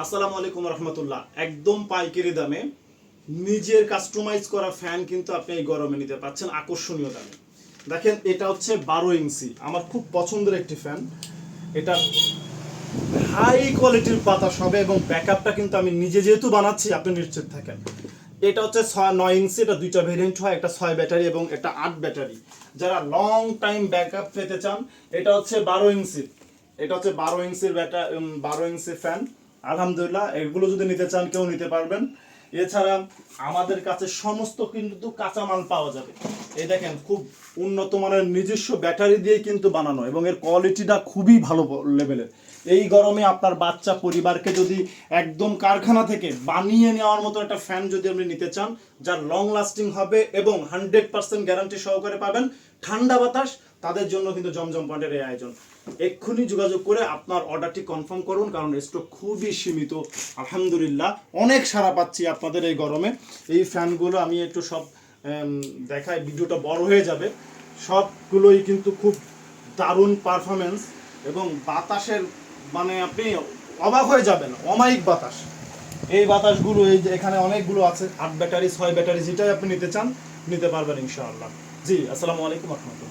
আসসালামু আলাইকুম রহমতুল্লাহ। একদম পাইকারি দামে নিজের কাস্টমাইজ করা ফ্যান কিন্তু আপনি এই গরমে নিতে পাচ্ছেন আকর্ষণীয় দামে। দেখেন, এটা হচ্ছে 12 ইঞ্চি, আমার খুব পছন্দের একটি ফ্যান। এটা হাই কোয়ালিটির বাতাস হবে এবং ব্যাকআপটা কিন্তু আমি নিজে যেহেতু বানাচ্ছি, আপনি নিশ্চিত থাকেন। এটা হচ্ছে 9 ইঞ্চি, এটা দুইটা ভেরিয়েন্ট হয়, একটা 6 ব্যাটারি এবং এটা 8 ব্যাটারি। যারা লং টাইম ব্যাকআপ পেতে চান, এটা হচ্ছে 12 ইঞ্চি, এটা হচ্ছে 12 ইঞ্চির 12 ইঞ্চি ফ্যান। আলহামদুলিল্লাহ, এগুলো যদি নিতে চান কেউ নিতে পারবেন। এছাড়া আমাদের কাছে সমস্ত কিন্তু কাঁচামাল পাওয়া যাবে। এই দেখেন, খুব উন্নত মানের নিজস্ব ব্যাটারি দিয়ে কিন্তু বানানো এবং এর কোয়ালিটিটা খুবই ভালো লেভেলের। এই গরমে আপনার বাচ্চা পরিবারকে যদি একদম কারখানা থেকে বানিয়ে নেওয়ার মতো একটা ফ্যান যদি আপনি নিতে চান, যার লং লাস্টিং হবে এবং 100% গ্যারান্টি সহকারে পাবেন ঠান্ডা বাতাস, তাদের জন্য কিন্তু জমজম পয়েন্টের এই আয়োজন। এক্ষুনি যোগাযোগ করে আপনার অর্ডারটি কনফার্ম করুন, কারণ স্টক খুবই সীমিত। আলহামদুলিল্লাহ, অনেক সাড়া পাচ্ছি আপনাদের এই গরমে। এই ফ্যানগুলো আমি একটু সব দেখাই, ভিডিওটা বড় হয়ে যাবে। সবগুলোই কিন্তু খুব দারুণ পারফরমেন্স এবং বাতাসের মানে আপনি অবাক হয়ে যাবেন, অমায়িক বাতাস। এই বাতাসগুলো এই যে এখানে অনেকগুলো আছে, 8 ব্যাটারি 6 ব্যাটারি, যেটাই আপনি নিতে চান নিতে পারবেন ইনশাআল্লাহ। জি, আসসালামু আলাইকুম রহমতুল্লাহ।